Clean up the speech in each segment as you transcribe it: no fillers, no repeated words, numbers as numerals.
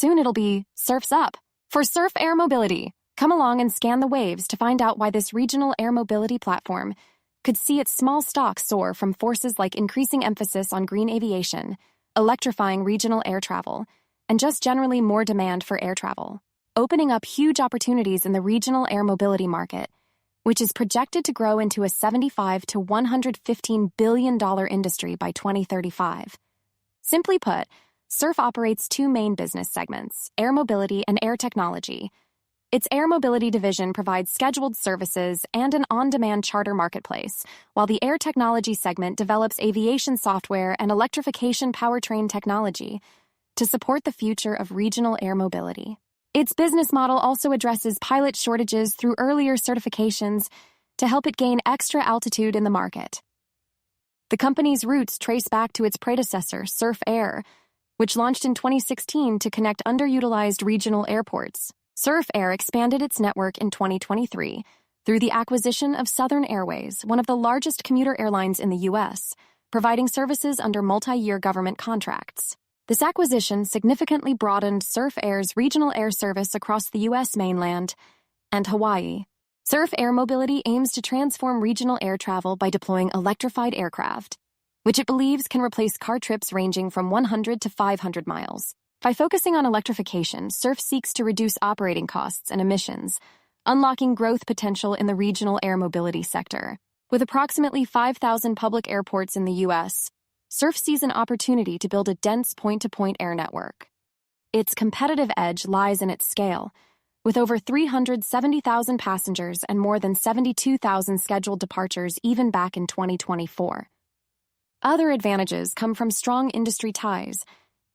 Soon it'll be Surf's Up. For Surf Air Mobility, come along and scan the waves to find out why this regional air mobility platform could see its small stock soar from forces like increasing emphasis on green aviation, electrifying regional air travel, and just generally more demand for air travel, opening up huge opportunities in the regional air mobility market, which is projected to grow into a $75 to $115 billion industry by 2035. Simply put, Surf operates two main business segments, air mobility and air technology. Its air mobility division provides scheduled services and an on-demand charter marketplace, while the air technology segment develops aviation software and electrification powertrain technology to support the future of regional air mobility. Its business model also addresses pilot shortages through earlier certifications to help it gain extra altitude in the market. The company's roots trace back to its predecessor, Surf Air, which launched in 2016 to connect underutilized regional airports. Surf Air expanded its network in 2023 through the acquisition of Southern Airways, one of the largest commuter airlines in the U.S., providing services under multi-year government contracts. This acquisition significantly broadened Surf Air's regional air service across the U.S. mainland and Hawaii. Surf Air Mobility aims to transform regional air travel by deploying electrified aircraft, which it believes can replace car trips ranging from 100 to 500 miles. By focusing on electrification, Surf seeks to reduce operating costs and emissions, unlocking growth potential in the regional air mobility sector. With approximately 5,000 public airports in the U.S., Surf sees an opportunity to build a dense point-to-point air network. Its competitive edge lies in its scale, with over 370,000 passengers and more than 72,000 scheduled departures even back in 2024. Other advantages come from strong industry ties,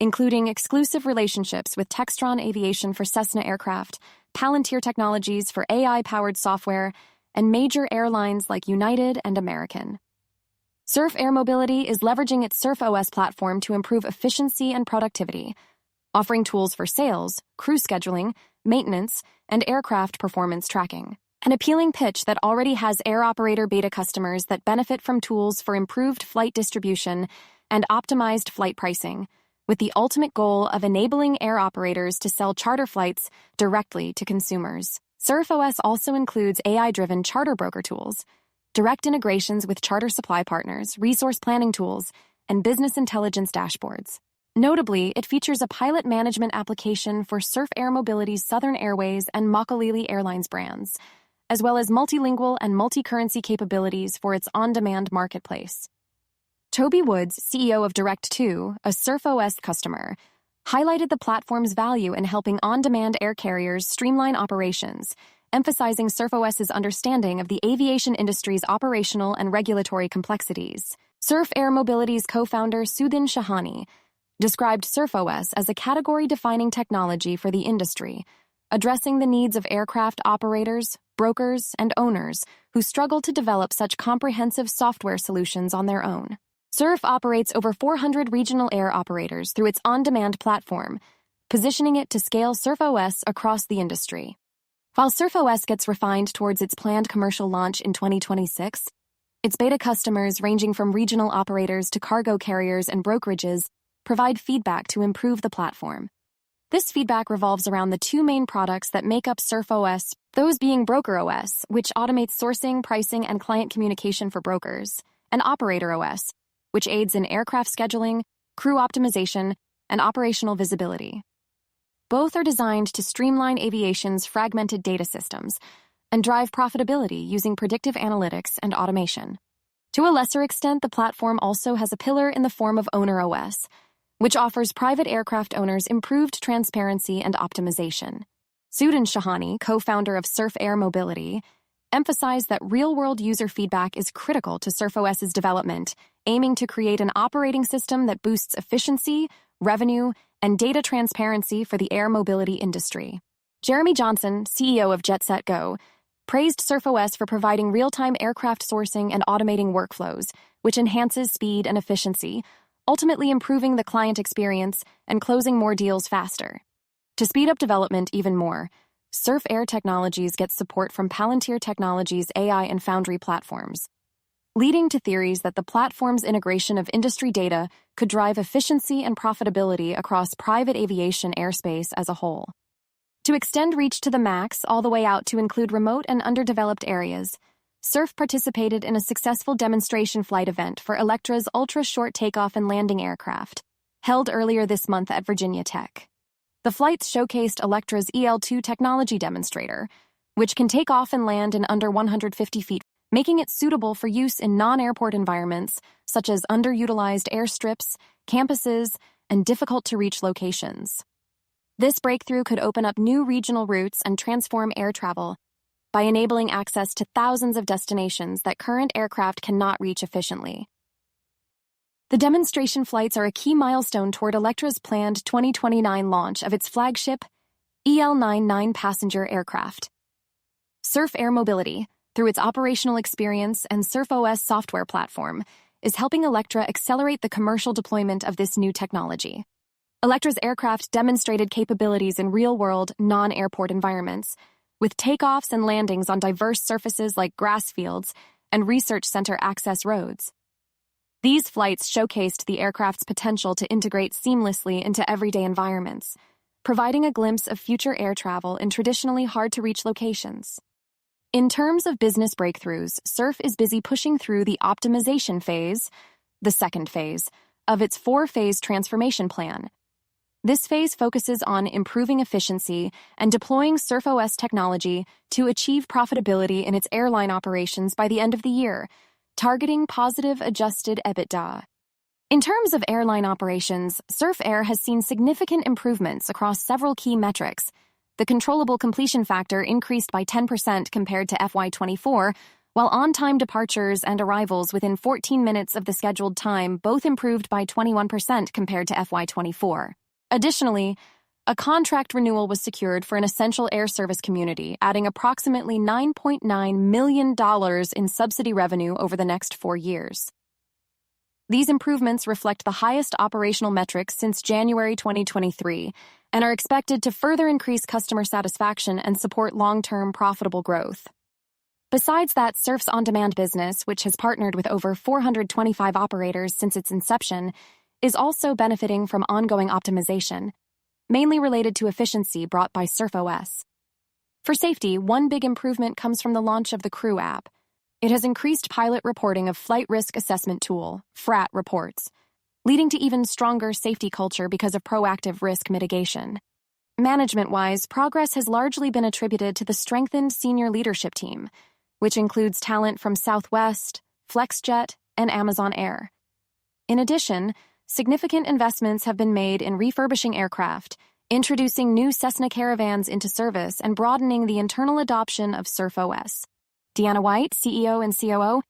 including exclusive relationships with Textron Aviation for Cessna aircraft, Palantir Technologies for AI-powered software, and major airlines like United and American. Surf Air Mobility is leveraging its SurfOS platform to improve efficiency and productivity, offering tools for sales, crew scheduling, maintenance, and aircraft performance tracking. An appealing pitch that already has air operator beta customers that benefit from tools for improved flight distribution and optimized flight pricing, with the ultimate goal of enabling air operators to sell charter flights directly to consumers. SurfOS also includes AI-driven charter broker tools, direct integrations with charter supply partners, resource planning tools, and business intelligence dashboards. Notably, it features a pilot management application for Surf Air Mobility's Southern Airways and Makalili Airlines brands, as well as multilingual and multi-currency capabilities for its on-demand marketplace. Toby Woods, CEO of Direct2, a SurfOS customer, highlighted the platform's value in helping on-demand air carriers streamline operations, emphasizing SurfOS's understanding of the aviation industry's operational and regulatory complexities. Surf Air Mobility's co-founder Sudhin Shahani described SurfOS as a category-defining technology for the industry, addressing the needs of aircraft operators, brokers, and owners who struggle to develop such comprehensive software solutions on their own. Surf operates over 400 regional air operators through its on-demand platform, positioning it to scale SurfOS across the industry. While SurfOS gets refined towards its planned commercial launch in 2026, its beta customers, ranging from regional operators to cargo carriers and brokerages, provide feedback to improve the platform. This feedback revolves around the two main products that make up SurfOS, those being BrokerOS, which automates sourcing, pricing, and client communication for brokers, and OperatorOS, which aids in aircraft scheduling, crew optimization, and operational visibility. Both are designed to streamline aviation's fragmented data systems and drive profitability using predictive analytics and automation. To a lesser extent, the platform also has a pillar in the form of OwnerOS, which offers private aircraft owners improved transparency and optimization. Sudhin Shahani, co-founder of Surf Air Mobility, emphasized that real-world user feedback is critical to SurfOS's development, aiming to create an operating system that boosts efficiency, revenue, and data transparency for the air mobility industry. Jeremy Johnson, CEO of JetSetGo, praised SurfOS for providing real-time aircraft sourcing and automating workflows, which enhances speed and efficiency, ultimately improving the client experience and closing more deals faster. To speed up development even more, Surf Air Technologies gets support from Palantir Technologies' AI and Foundry platforms. leading to theories that the platform's integration of industry data could drive efficiency and profitability across private aviation airspace as a whole. To extend reach to the max all the way out to include remote and underdeveloped areas, SRF participated in a successful demonstration flight event for Electra's ultra-short takeoff and landing aircraft, held earlier this month at Virginia Tech. The flights showcased Electra's EL2 technology demonstrator, which can take off and land in under 150 feet, making it suitable for use in non-airport environments such as underutilized airstrips, campuses, and difficult-to-reach locations. This breakthrough could open up new regional routes and transform air travel by enabling access to thousands of destinations that current aircraft cannot reach efficiently. The demonstration flights are a key milestone toward Electra's planned 2029 launch of its flagship EL99 passenger aircraft. Surf Air Mobility, through its operational experience and SurfOS software platform, is helping Electra accelerate the commercial deployment of this new technology. Electra's aircraft demonstrated capabilities in real-world, non-airport environments, with takeoffs and landings on diverse surfaces like grass fields and research center access roads. These flights showcased the aircraft's potential to integrate seamlessly into everyday environments, providing a glimpse of future air travel in traditionally hard-to-reach locations. In terms of business breakthroughs, SRF is busy pushing through the optimization phase, the second phase, of its four-phase transformation plan. This phase focuses on improving efficiency and deploying SurfOS technology to achieve profitability in its airline operations by the end of the year, targeting positive adjusted EBITDA. In terms of airline operations, Surf Air has seen significant improvements across several key metrics. The controllable completion factor increased by 10% compared to FY24, while on-time departures and arrivals within 14 minutes of the scheduled time both improved by 21% compared to FY24. Additionally, a contract renewal was secured for an essential air service community, adding approximately $9.9 million in subsidy revenue over the next 4 years. These improvements reflect the highest operational metrics since January 2023 and are expected to further increase customer satisfaction and support long-term profitable growth. Besides that, SRF's on-demand business, which has partnered with over 425 operators since its inception, is also benefiting from ongoing optimization, mainly related to efficiency brought by SurfOS. For safety, one big improvement comes from the launch of the Crew app. It has increased pilot reporting of Flight Risk Assessment Tool, FRAT reports, leading to even stronger safety culture because of proactive risk mitigation. Management-wise, progress has largely been attributed to the strengthened senior leadership team, which includes talent from Southwest, FlexJet, and Amazon Air. In addition, significant investments have been made in refurbishing aircraft, introducing new Cessna Caravans into service, and broadening the internal adoption of SurfOS. Deanna White, CEO and COO,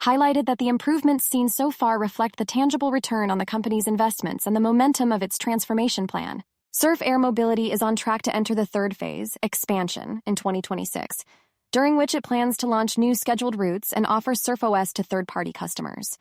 highlighted that the improvements seen so far reflect the tangible return on the company's investments and the momentum of its transformation plan. Surf Air Mobility is on track to enter the third phase, expansion, in 2026, during which it plans to launch new scheduled routes and offer SurfOS to third-party customers.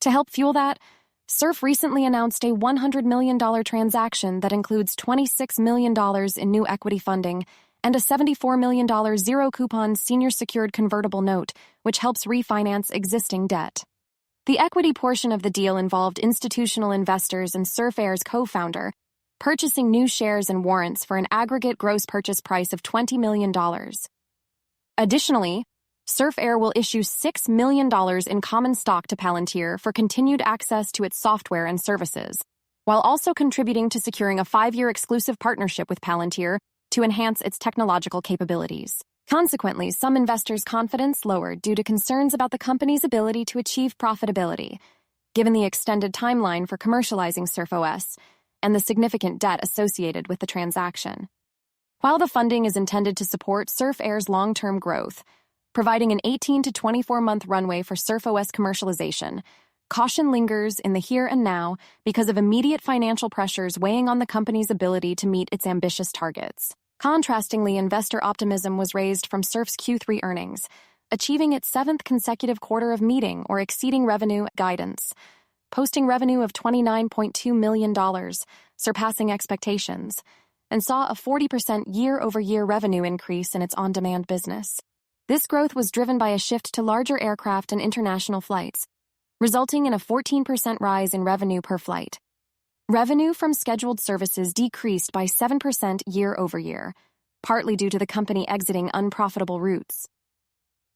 To help fuel that, Surf recently announced a $100 million transaction that includes $26 million in new equity funding and a $74 million zero-coupon senior-secured convertible note, which helps refinance existing debt. The equity portion of the deal involved institutional investors and Surf Air's co-founder, purchasing new shares and warrants for an aggregate gross purchase price of $20 million. Additionally, Surf Air will issue $6 million in common stock to Palantir for continued access to its software and services, while also contributing to securing a 5-year exclusive partnership with Palantir to enhance its technological capabilities. Consequently, some investors' confidence lowered due to concerns about the company's ability to achieve profitability, given the extended timeline for commercializing SurfOS and the significant debt associated with the transaction. While the funding is intended to support Surf Air's long-term growth, providing an 18 to 24-month runway for SurfOS commercialization, caution lingers in the here and now because of immediate financial pressures weighing on the company's ability to meet its ambitious targets. Contrastingly, investor optimism was raised from Surf's Q3 earnings, achieving its 7th consecutive quarter of meeting or exceeding revenue guidance, posting revenue of $29.2 million, surpassing expectations, and saw a 40% year-over-year revenue increase in its on-demand business. This growth was driven by a shift to larger aircraft and international flights, resulting in a 14% rise in revenue per flight. Revenue from scheduled services decreased by 7% year-over-year, partly due to the company exiting unprofitable routes.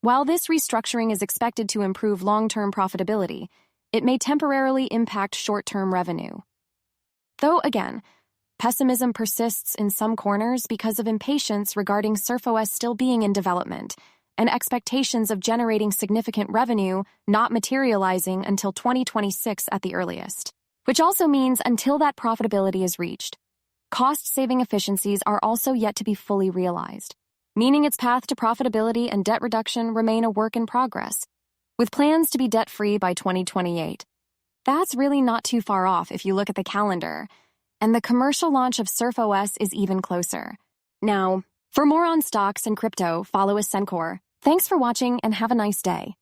While this restructuring is expected to improve long-term profitability, it may temporarily impact short-term revenue. Though, again, pessimism persists in some corners because of impatience regarding SurfOS still being in development and expectations of generating significant revenue not materializing until 2026 at the earliest. Which also means until that profitability is reached, cost-saving efficiencies are also yet to be fully realized, meaning its path to profitability and debt reduction remain a work in progress, with plans to be debt-free by 2028. That's really not too far off if you look at the calendar, and the commercial launch of SurfOS is even closer. Now, for more on stocks and crypto, follow Ascencore. Thanks for watching and have a nice day.